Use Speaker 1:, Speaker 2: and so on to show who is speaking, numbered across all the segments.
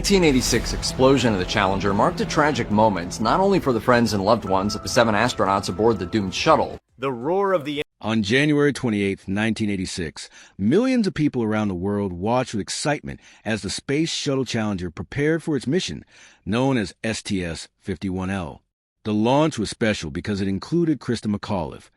Speaker 1: 1986 explosion of the Challenger marked a tragic moment, not only for the friends and loved ones of the 7 astronauts aboard the doomed shuttle.
Speaker 2: The roar of the...
Speaker 3: On January 28, 1986, millions of people around the world watched with excitement as the Space Shuttle Challenger prepared for its mission, known as STS-51L. The launch was special because it included Krista McAuliffe,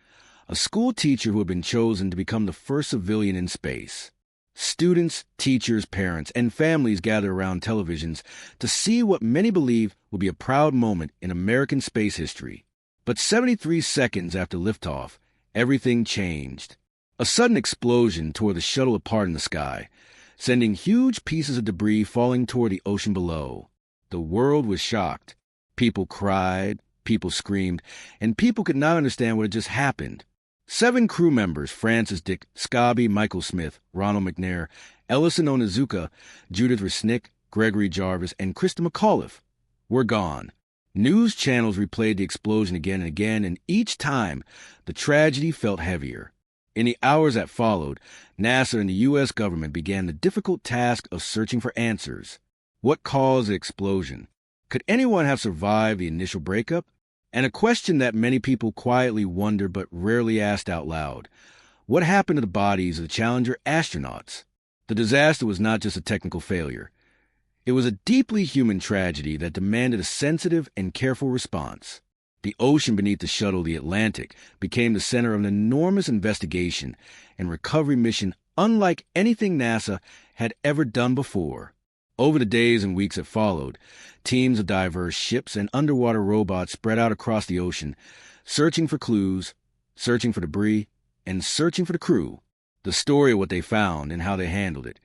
Speaker 3: a school teacher who had been chosen to become the first civilian in space. Students, teachers, parents, and families gathered around televisions to see what many believe will be a proud moment in American space history. But 73 seconds after liftoff, everything changed. A sudden explosion tore the shuttle apart in the sky, sending huge pieces of debris falling toward the ocean below. The world was shocked. People cried, people screamed, and people could not understand what had just happened. 7 crew members, Francis Dick, Scobie, Michael Smith, Ronald McNair, Ellison Onizuka, Judith Resnick, Gregory Jarvis, and Krista McAuliffe, were gone. News channels replayed the explosion again and again, and each time, the tragedy felt heavier. In the hours that followed, NASA and the U.S. government began the difficult task of searching for answers. What caused the explosion? Could anyone have survived the initial breakup? And a question that many people quietly wondered but rarely asked out loud. What happened to the bodies of the Challenger astronauts? The disaster was not just a technical failure. It was a deeply human tragedy that demanded a sensitive and careful response. The ocean beneath the shuttle, the Atlantic, became the center of an enormous investigation and recovery mission unlike anything NASA had ever done before. Over the days and weeks that followed, teams of diverse ships and underwater robots spread out across the ocean, searching for clues, searching for debris, and searching for the crew. The story of what they found and how they handled it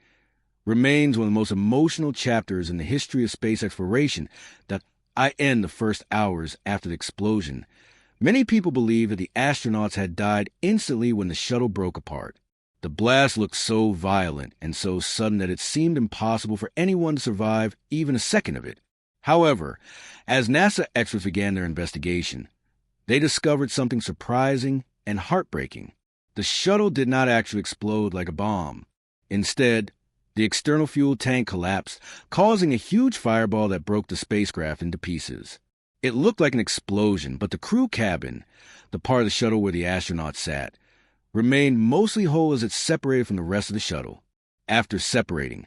Speaker 3: remains one of the most emotional chapters in the history of space exploration that I end the first hours after the explosion. Many people believe that the astronauts had died instantly when the shuttle broke apart. The blast looked so violent and so sudden that it seemed impossible for anyone to survive even a second of it. However, as NASA experts began their investigation, they discovered something surprising and heartbreaking. The shuttle did not actually explode like a bomb. Instead, the external fuel tank collapsed, causing a huge fireball that broke the spacecraft into pieces. It looked like an explosion, but the crew cabin, the part of the shuttle where the astronauts sat, remained mostly whole as it separated from the rest of the shuttle. After separating,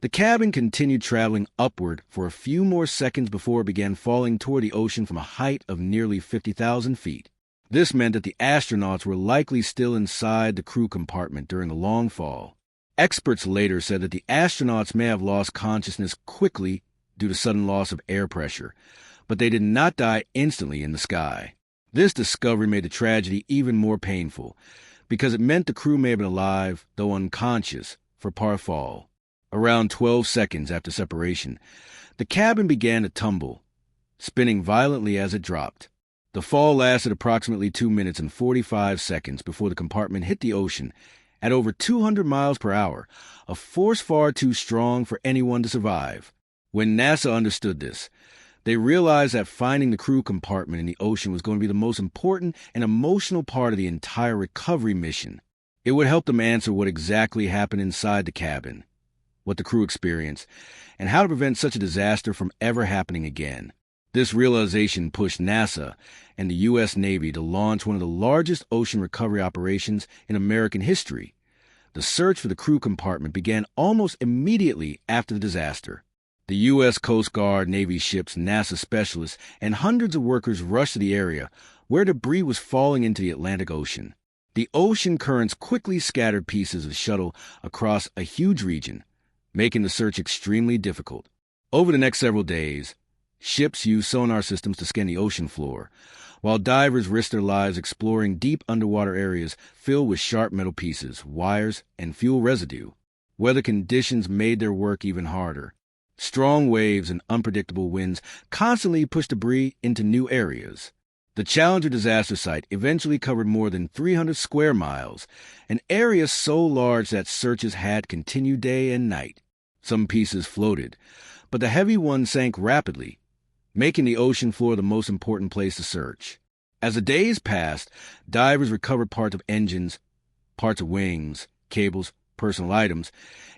Speaker 3: the cabin continued traveling upward for a few more seconds before it began falling toward the ocean from a height of nearly 50,000 feet. This meant that the astronauts were likely still inside the crew compartment during the long fall. Experts later said that the astronauts may have lost consciousness quickly due to sudden loss of air pressure, but they did not die instantly in the sky. This discovery made the tragedy even more painful, because it meant the crew may have been alive, though unconscious, for part fall. Around 12 seconds after separation, the cabin began to tumble, spinning violently as it dropped. The fall lasted approximately 2 minutes and 45 seconds before the compartment hit the ocean at over 200 miles per hour, a force far too strong for anyone to survive. When NASA understood this, they realized that finding the crew compartment in the ocean was going to be the most important and emotional part of the entire recovery mission. It would help them answer what exactly happened inside the cabin, what the crew experienced, and how to prevent such a disaster from ever happening again. This realization pushed NASA and the U.S. Navy to launch one of the largest ocean recovery operations in American history. The search for the crew compartment began almost immediately after the disaster. The U.S. Coast Guard, Navy ships, NASA specialists, and hundreds of workers rushed to the area where debris was falling into the Atlantic Ocean. The ocean currents quickly scattered pieces of the shuttle across a huge region, making the search extremely difficult. Over the next several days, ships used sonar systems to scan the ocean floor, while divers risked their lives exploring deep underwater areas filled with sharp metal pieces, wires, and fuel residue. Weather conditions made their work even harder. Strong waves and unpredictable winds constantly pushed debris into new areas. The Challenger disaster site eventually covered more than 300 square miles, an area so large that searches had continued day and night. Some pieces floated, but the heavy ones sank rapidly, making the ocean floor the most important place to search. As the days passed, divers recovered parts of engines, parts of wings, cables, personal items,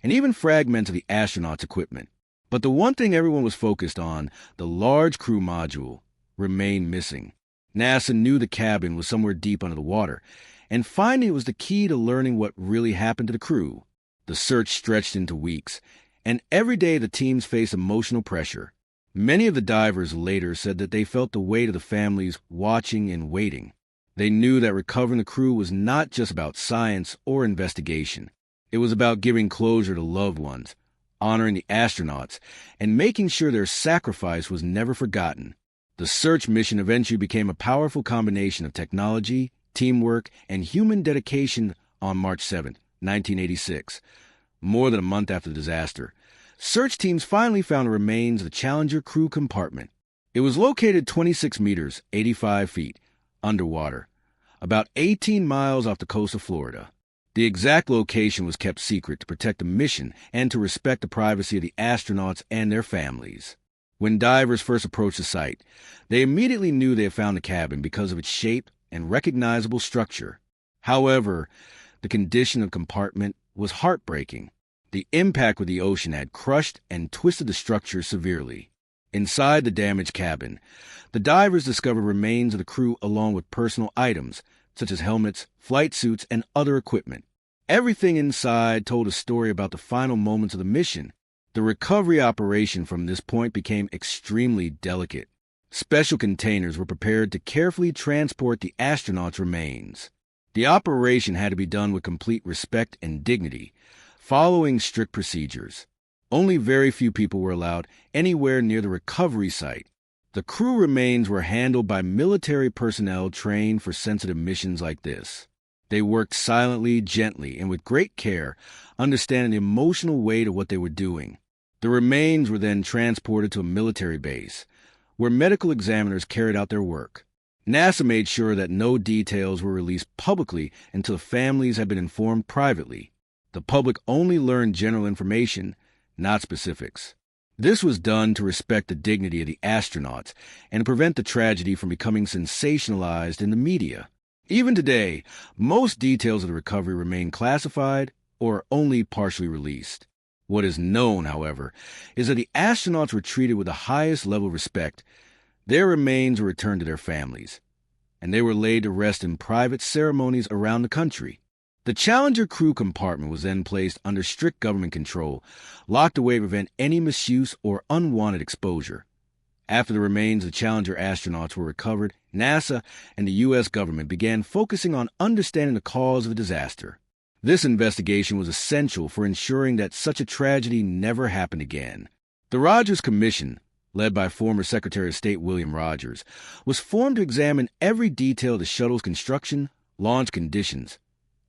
Speaker 3: and even fragments of the astronauts' equipment. But the one thing everyone was focused on, the large crew module, remained missing. NASA knew the cabin was somewhere deep under the water, and finding it was the key to learning what really happened to the crew. The search stretched into weeks, and every day the teams faced emotional pressure. Many of the divers later said that they felt the weight of the families watching and waiting. They knew that recovering the crew was not just about science or investigation. It was about giving closure to loved ones, honoring the astronauts, and making sure their sacrifice was never forgotten. The search mission eventually became a powerful combination of technology, teamwork, and human dedication on March 7, 1986. More than a month after the disaster, search teams finally found the remains of the Challenger crew compartment. It was located 26 meters, 85 feet, underwater, about 18 miles off the coast of Florida. The exact location was kept secret to protect the mission and to respect the privacy of the astronauts and their families. When divers first approached the site, they immediately knew they had found the cabin because of its shape and recognizable structure. However, the condition of the compartment was heartbreaking. The impact with the ocean had crushed and twisted the structure severely. Inside the damaged cabin, the divers discovered remains of the crew along with personal items, such as helmets, flight suits, and other equipment. Everything inside told a story about the final moments of the mission. The recovery operation from this point became extremely delicate. Special containers were prepared to carefully transport the astronauts' remains. The operation had to be done with complete respect and dignity, following strict procedures. Only very few people were allowed anywhere near the recovery site. The crew remains were handled by military personnel trained for sensitive missions like this. They worked silently, gently, and with great care, understanding the emotional weight of what they were doing. The remains were then transported to a military base, where medical examiners carried out their work. NASA made sure that no details were released publicly until the families had been informed privately. The public only learned general information, not specifics. This was done to respect the dignity of the astronauts and prevent the tragedy from becoming sensationalized in the media. Even today, most details of the recovery remain classified or only partially released. What is known, however, is that the astronauts were treated with the highest level of respect. Their remains were returned to their families, and they were laid to rest in private ceremonies around the country. The Challenger crew compartment was then placed under strict government control, locked away to prevent any misuse or unwanted exposure. After the remains of the Challenger astronauts were recovered, NASA and the U.S. government began focusing on understanding the cause of the disaster. This investigation was essential for ensuring that such a tragedy never happened again. The Rogers Commission, led by former Secretary of State William Rogers, was formed to examine every detail of the shuttle's construction, launch conditions,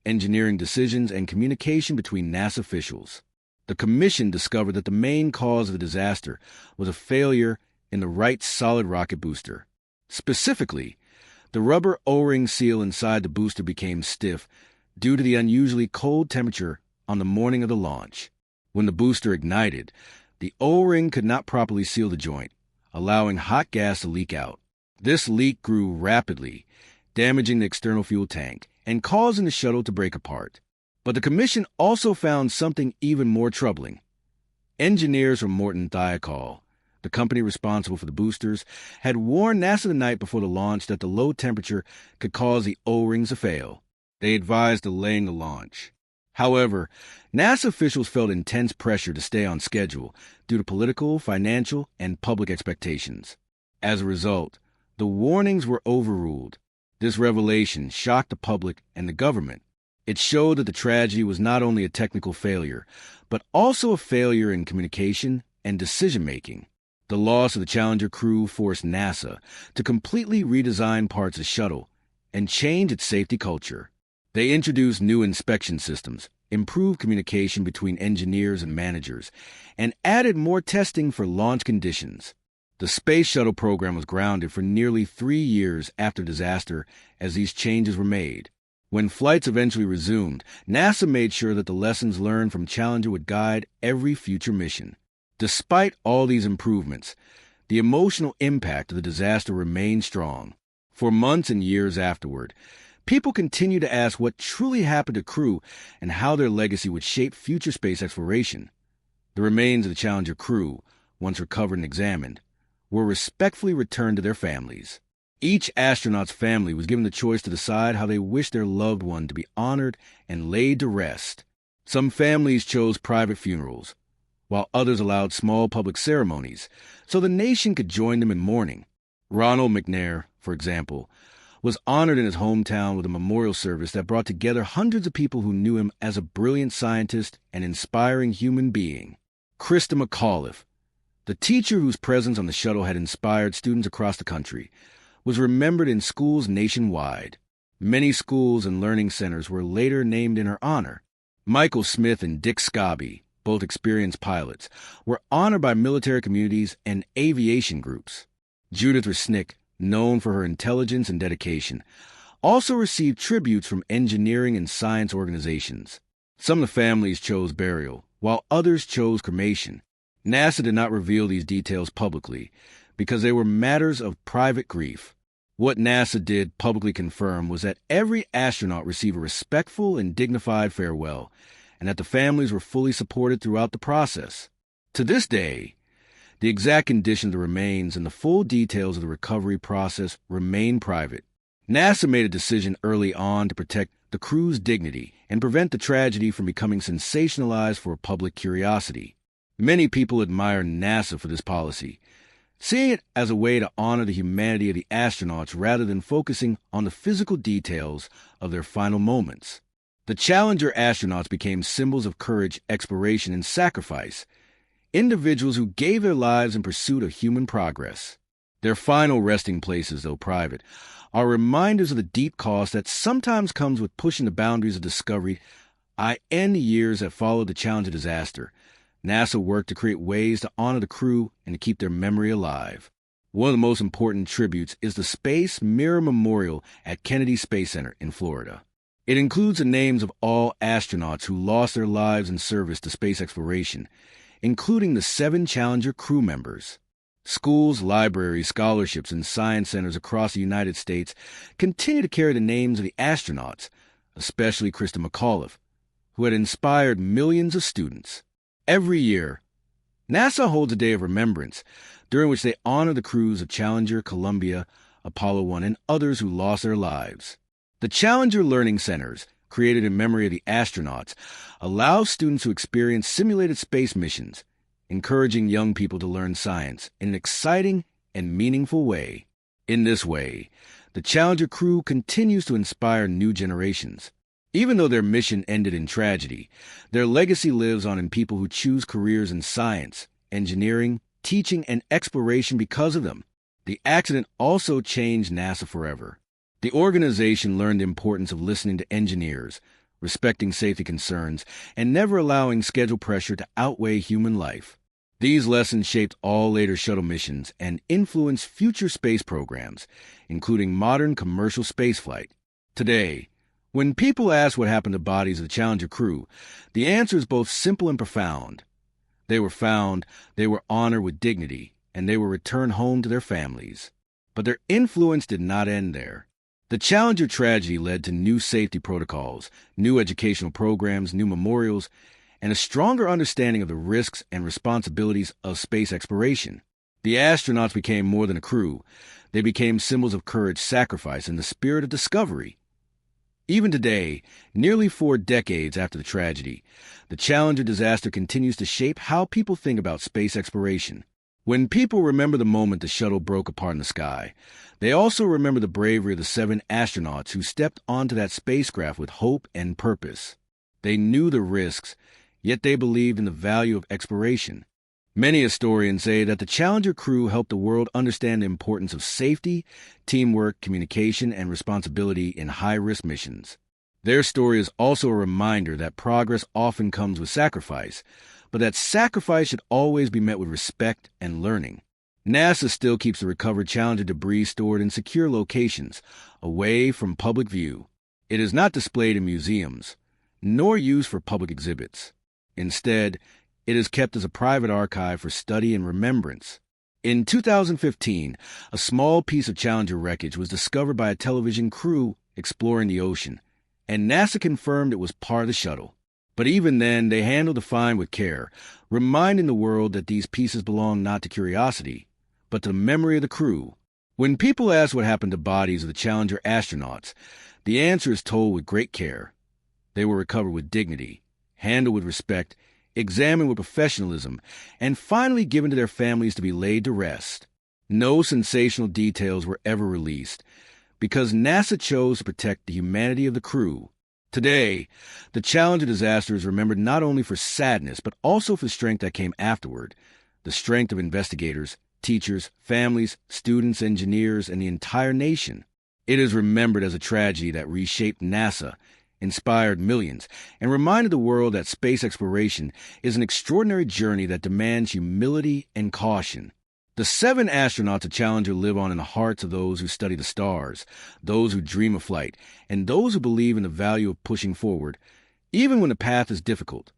Speaker 3: engineering decisions, and communication between NASA officials. The commission discovered that the main cause of the disaster was a failure in the right solid rocket booster. Specifically, the rubber O-ring seal inside the booster became stiff due to the unusually cold temperature on the morning of the launch. When the booster ignited, the O-ring could not properly seal the joint, allowing hot gas to leak out. This leak grew rapidly, damaging the external fuel tank and causing the shuttle to break apart. But the commission also found something even more troubling. Engineers from Morton Thiokol, the company responsible for the boosters, had warned NASA the night before the launch that the low temperature could cause the O-rings to fail. They advised delaying the launch. However, NASA officials felt intense pressure to stay on schedule due to political, financial, and public expectations. As a result, the warnings were overruled. This revelation shocked the public and the government. It showed that the tragedy was not only a technical failure, but also a failure in communication and decision-making. The loss of the Challenger crew forced NASA to completely redesign parts of the shuttle and change its safety culture. They introduced new inspection systems, improved communication between engineers and managers, and added more testing for launch conditions. The Space Shuttle program was grounded for nearly 3 years after disaster as these changes were made. When flights eventually resumed, NASA made sure that the lessons learned from Challenger would guide every future mission. Despite all these improvements, the emotional impact of the disaster remained strong. For months and years afterward, people continued to ask what truly happened to crew and how their legacy would shape future space exploration. The remains of the Challenger crew, once recovered and examined, were respectfully returned to their families. Each astronaut's family was given the choice to decide how they wished their loved one to be honored and laid to rest. Some families chose private funerals, while others allowed small public ceremonies so the nation could join them in mourning. Ronald McNair, for example, was honored in his hometown with a memorial service that brought together hundreds of people who knew him as a brilliant scientist and inspiring human being. Krista McAuliffe, the teacher whose presence on the shuttle had inspired students across the country, was remembered in schools nationwide. Many schools and learning centers were later named in her honor. Michael Smith and Dick Scobie, both experienced pilots, were honored by military communities and aviation groups. Judith Resnick, known for her intelligence and dedication, also received tributes from engineering and science organizations. Some of the families chose burial, while others chose cremation. NASA did not reveal these details publicly because they were matters of private grief. What NASA did publicly confirm was that every astronaut received a respectful and dignified farewell, and that the families were fully supported throughout the process. To this day, the exact condition of the remains and the full details of the recovery process remain private. NASA made a decision early on to protect the crew's dignity and prevent the tragedy from becoming sensationalized for public curiosity. Many people admire NASA for this policy, seeing it as a way to honor the humanity of the astronauts rather than focusing on the physical details of their final moments. The Challenger astronauts became symbols of courage, exploration, and sacrifice, individuals who gave their lives in pursuit of human progress. Their final resting places, though private, are reminders of the deep cost that sometimes comes with pushing the boundaries of discovery. In the years that followed the Challenger disaster, NASA worked to create ways to honor the crew and to keep their memory alive. One of the most important tributes is the Space Mirror Memorial at Kennedy Space Center in Florida. It includes the names of all astronauts who lost their lives in service to space exploration, including the 7 Challenger crew members. Schools, libraries, scholarships, and science centers across the United States continue to carry the names of the astronauts, especially Krista McAuliffe, who had inspired millions of students. Every year, NASA holds a day of remembrance during which they honor the crews of Challenger, Columbia, Apollo 1, and others who lost their lives. The Challenger Learning Centers, created in memory of the astronauts, allow students to experience simulated space missions, encouraging young people to learn science in an exciting and meaningful way. In this way, the Challenger crew continues to inspire new generations. Even though their mission ended in tragedy, their legacy lives on in people who choose careers in science, engineering, teaching, and exploration because of them. The accident also changed NASA forever. The organization learned the importance of listening to engineers, respecting safety concerns, and never allowing schedule pressure to outweigh human life. These lessons shaped all later shuttle missions and influenced future space programs, including modern commercial spaceflight. Today, when people ask what happened to bodies of the Challenger crew, the answer is both simple and profound. They were found, they were honored with dignity, and they were returned home to their families. But their influence did not end there. The Challenger tragedy led to new safety protocols, new educational programs, new memorials, and a stronger understanding of the risks and responsibilities of space exploration. The astronauts became more than a crew. They became symbols of courage, sacrifice, and the spirit of discovery. Even today, nearly 4 decades after the tragedy, the Challenger disaster continues to shape how people think about space exploration. When people remember the moment the shuttle broke apart in the sky, they also remember the bravery of the 7 astronauts who stepped onto that spacecraft with hope and purpose. They knew the risks, yet they believed in the value of exploration. Many historians say that the Challenger crew helped the world understand the importance of safety, teamwork, communication, and responsibility in high-risk missions. Their story is also a reminder that progress often comes with sacrifice, but that sacrifice should always be met with respect and learning. NASA still keeps the recovered Challenger debris stored in secure locations, away from public view. It is not displayed in museums, nor used for public exhibits. Instead, it is kept as a private archive for study and remembrance. In 2015, a small piece of Challenger wreckage was discovered by a television crew exploring the ocean, and NASA confirmed it was part of the shuttle. But even then, they handled the find with care, reminding the world that these pieces belong not to curiosity, but to the memory of the crew. When people ask what happened to bodies of the Challenger astronauts, the answer is told with great care. They were recovered with dignity, handled with respect, examined with professionalism, and finally given to their families to be laid to rest. No sensational details were ever released, because NASA chose to protect the humanity of the crew. Today, the Challenger disaster is remembered not only for sadness, but also for the strength that came afterward, the strength of investigators, teachers, families, students, engineers, and the entire nation. It is remembered as a tragedy that reshaped NASA, inspired millions, and reminded the world that space exploration is an extraordinary journey that demands humility and caution. The 7 astronauts of Challenger live on in the hearts of those who study the stars, those who dream of flight, and those who believe in the value of pushing forward, even when the path is difficult.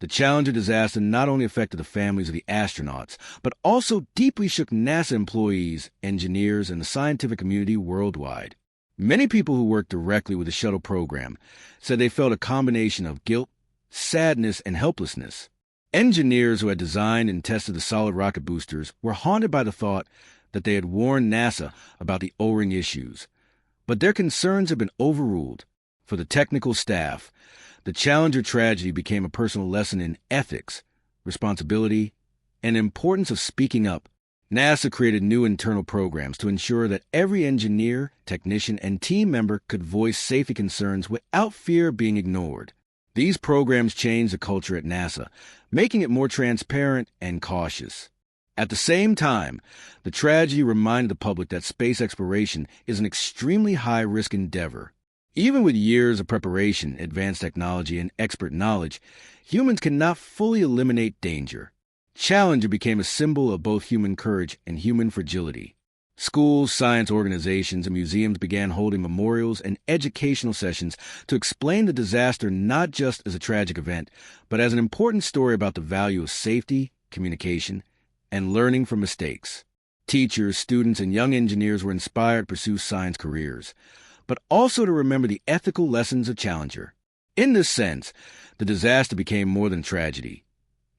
Speaker 3: The Challenger disaster not only affected the families of the astronauts, but also deeply shook NASA employees, engineers, and the scientific community worldwide. Many people who worked directly with the shuttle program said they felt a combination of guilt, sadness, and helplessness. Engineers who had designed and tested the solid rocket boosters were haunted by the thought that they had warned NASA about the O-ring issues. But their concerns had been overruled. For the technical staff, the Challenger tragedy became a personal lesson in ethics, responsibility, and the importance of speaking up. NASA created new internal programs to ensure that every engineer, technician, and team member could voice safety concerns without fear of being ignored. These programs changed the culture at NASA, making it more transparent and cautious. At the same time, the tragedy reminded the public that space exploration is an extremely high-risk endeavor. Even with years of preparation, advanced technology, and expert knowledge, humans cannot fully eliminate danger. Challenger became a symbol of both human courage and human fragility. Schools, science organizations, and museums began holding memorials and educational sessions to explain the disaster not just as a tragic event, but as an important story about the value of safety, communication, and learning from mistakes. Teachers, students, and young engineers were inspired to pursue science careers, but also to remember the ethical lessons of Challenger. In this sense, the disaster became more than tragedy.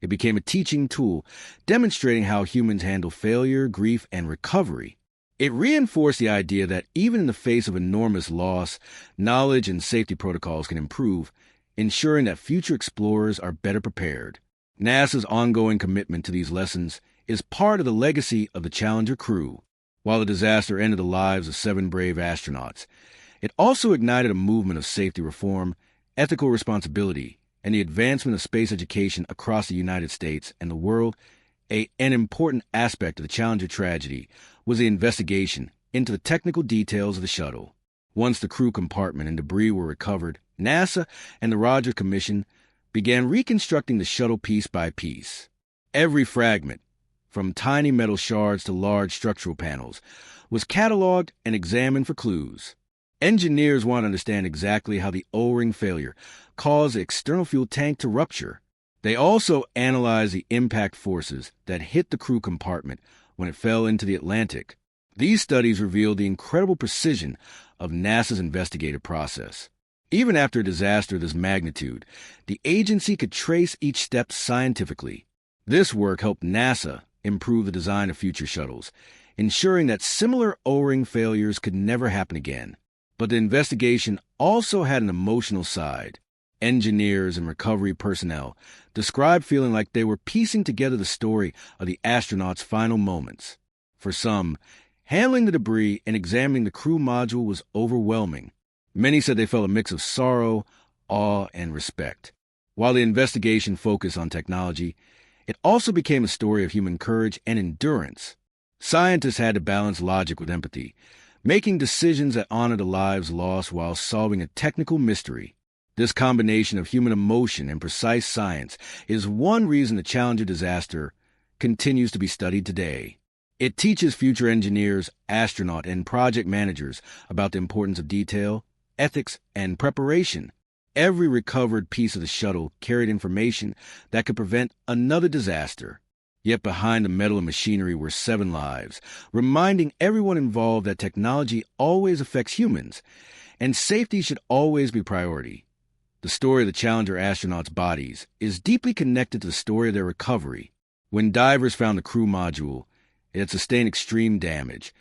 Speaker 3: It became a teaching tool, demonstrating how humans handle failure, grief, and recovery. It reinforced the idea that even in the face of enormous loss, knowledge and safety protocols can improve, ensuring that future explorers are better prepared. NASA's ongoing commitment to these lessons is part of the legacy of the Challenger crew. While the disaster ended the lives of 7 brave astronauts, it also ignited a movement of safety reform, ethical responsibility, and the advancement of space education across the United States and the world. An important aspect of the Challenger tragedy was the investigation into the technical details of the shuttle. Once the crew compartment and debris were recovered, NASA and the Rogers Commission began reconstructing the shuttle piece by piece. Every fragment, from tiny metal shards to large structural panels, was cataloged and examined for clues. Engineers want to understand exactly how the O-ring failure caused the external fuel tank to rupture. They also analyzed the impact forces that hit the crew compartment when it fell into the Atlantic. These studies revealed the incredible precision of NASA's investigative process. Even after a disaster of this magnitude, the agency could trace each step scientifically. This work helped NASA improve the design of future shuttles, ensuring that similar O-ring failures could never happen again. But the investigation also had an emotional side. Engineers and recovery personnel described feeling like they were piecing together the story of the astronauts' final moments. For some, handling the debris and examining the crew module was overwhelming. Many said they felt a mix of sorrow, awe, and respect. While the investigation focused on technology, it also became a story of human courage and endurance. Scientists had to balance logic with empathy, making decisions that honored the lives lost while solving a technical mystery. This combination of human emotion and precise science is one reason the Challenger disaster continues to be studied today. It teaches future engineers, astronaut, and project managers about the importance of detail, ethics, and preparation. Every recovered piece of the shuttle carried information that could prevent another disaster. Yet behind the metal and machinery were 7 lives, reminding everyone involved that technology always affects humans, and safety should always be priority. The story of the Challenger astronauts' bodies is deeply connected to the story of their recovery. When divers found the crew module, it had sustained extreme damage,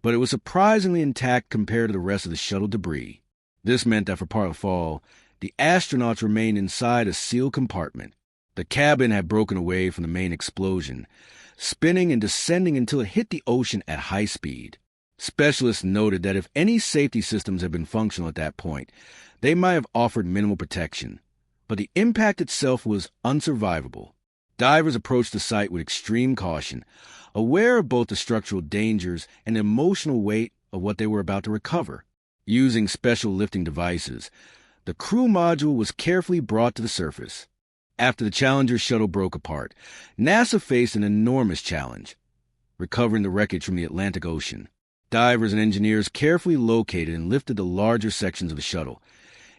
Speaker 3: but it was surprisingly intact compared to the rest of the shuttle debris. This meant that for part of the fall, the astronauts remained inside a sealed compartment. The cabin had broken away from the main explosion, spinning and descending until it hit the ocean at high speed. Specialists noted that if any safety systems had been functional at that point, they might have offered minimal protection, but the impact itself was unsurvivable. Divers approached the site with extreme caution, aware of both the structural dangers and the emotional weight of what they were about to recover. Using special lifting devices, the crew module was carefully brought to the surface. After the Challenger shuttle broke apart, NASA faced an enormous challenge: recovering the wreckage from the Atlantic Ocean. Divers and engineers carefully located and lifted the larger sections of the shuttle,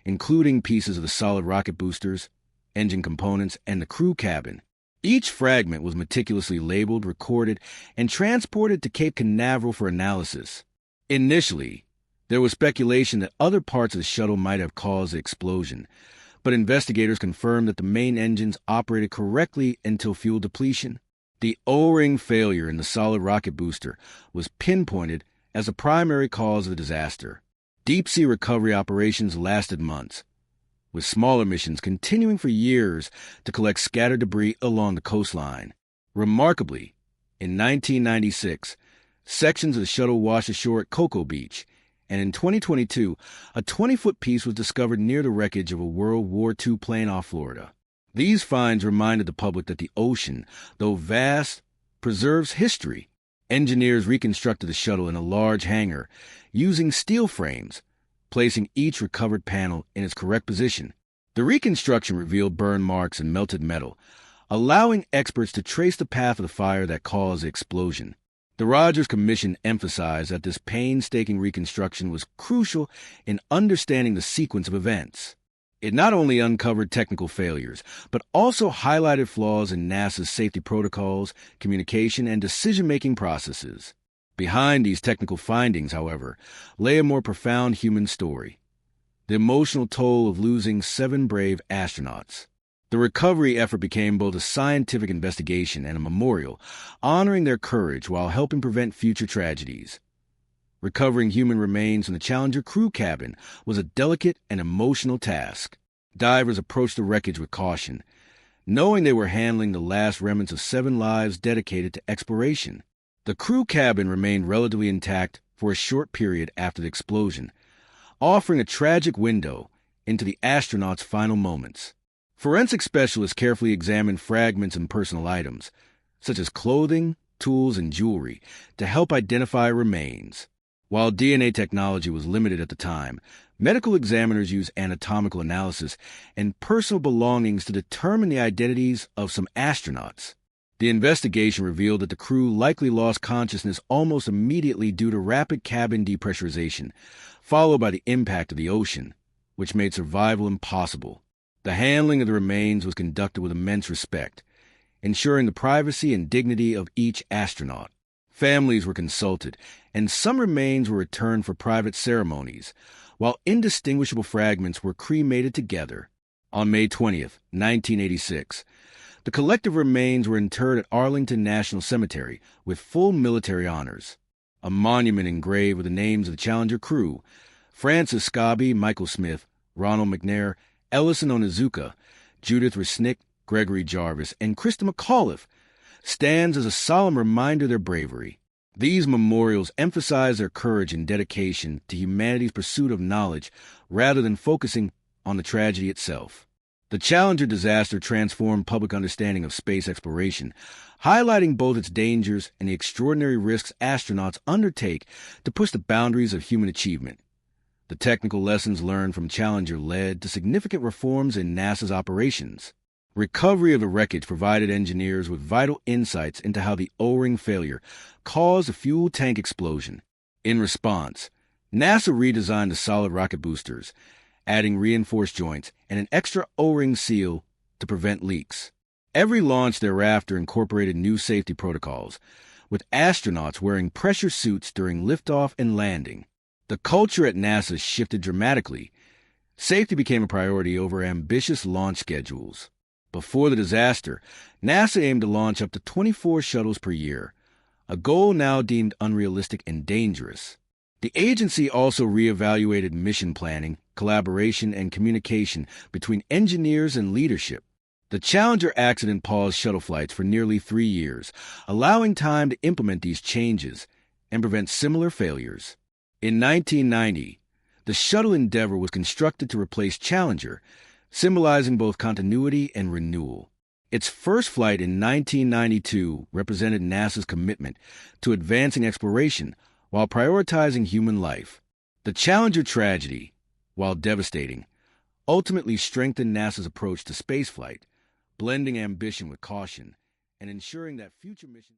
Speaker 3: including pieces of the solid rocket boosters, engine components, and the crew cabin. Each fragment was meticulously labeled, recorded, and transported to Cape Canaveral for analysis. Initially, there was speculation that other parts of the shuttle might have caused the explosion, but investigators confirmed that the main engines operated correctly until fuel depletion. The O-ring failure in the solid rocket booster was pinpointed as a primary cause of the disaster. Deep-sea recovery operations lasted months, with smaller missions continuing for years to collect scattered debris along the coastline. Remarkably, in 1996, sections of the shuttle washed ashore at Cocoa Beach, and in 2022, a 20-foot piece was discovered near the wreckage of a World War II plane off Florida. These finds reminded the public that the ocean, though vast, preserves history. Engineers reconstructed the shuttle in a large hangar using steel frames, placing each recovered panel in its correct position. The reconstruction revealed burn marks and melted metal, allowing experts to trace the path of the fire that caused the explosion. The Rogers Commission emphasized that this painstaking reconstruction was crucial in understanding the sequence of events. It not only uncovered technical failures, but also highlighted flaws in NASA's safety protocols, communication, and decision-making processes. Behind these technical findings, however, lay a more profound human story: the emotional toll of losing 7 brave astronauts. The recovery effort became both a scientific investigation and a memorial, honoring their courage while helping prevent future tragedies. Recovering human remains from the Challenger crew cabin was a delicate and emotional task. Divers approached the wreckage with caution, knowing they were handling the last remnants of 7 lives dedicated to exploration. The crew cabin remained relatively intact for a short period after the explosion, offering a tragic window into the astronauts' final moments. Forensic specialists carefully examined fragments and personal items, such as clothing, tools, and jewelry, to help identify remains. While DNA technology was limited at the time, medical examiners used anatomical analysis and personal belongings to determine the identities of some astronauts. The investigation revealed that the crew likely lost consciousness almost immediately due to rapid cabin depressurization, followed by the impact of the ocean, which made survival impossible. The handling of the remains was conducted with immense respect, ensuring the privacy and dignity of each astronaut. Families were consulted, and some remains were returned for private ceremonies, while indistinguishable fragments were cremated together. On May 20th, 1986, the collective remains were interred at Arlington National Cemetery with full military honors. A monument engraved with the names of the Challenger crew, Francis Scobie, Michael Smith, Ronald McNair, Ellison Onizuka, Judith Resnick, Gregory Jarvis, and Krista McAuliffe, stands as a solemn reminder of their bravery. These memorials emphasize their courage and dedication to humanity's pursuit of knowledge rather than focusing on the tragedy itself. The Challenger disaster transformed public understanding of space exploration, highlighting both its dangers and the extraordinary risks astronauts undertake to push the boundaries of human achievement. The technical lessons learned from Challenger led to significant reforms in NASA's operations. Recovery of the wreckage provided engineers with vital insights into how the O-ring failure caused a fuel tank explosion. In response, NASA redesigned the solid rocket boosters, adding reinforced joints and an extra O-ring seal to prevent leaks. Every launch thereafter incorporated new safety protocols, with astronauts wearing pressure suits during liftoff and landing. The culture at NASA shifted dramatically. Safety became a priority over ambitious launch schedules. Before the disaster, NASA aimed to launch up to 24 shuttles per year, a goal now deemed unrealistic and dangerous. The agency also reevaluated mission planning, collaboration, and communication between engineers and leadership. The Challenger accident paused shuttle flights for nearly 3 years, allowing time to implement these changes and prevent similar failures. In 1990, the shuttle Endeavour was constructed to replace Challenger, symbolizing both continuity and renewal. Its first flight in 1992 represented NASA's commitment to advancing exploration while prioritizing human life. The Challenger tragedy, while devastating, ultimately strengthened NASA's approach to spaceflight, blending ambition with caution and ensuring that future missions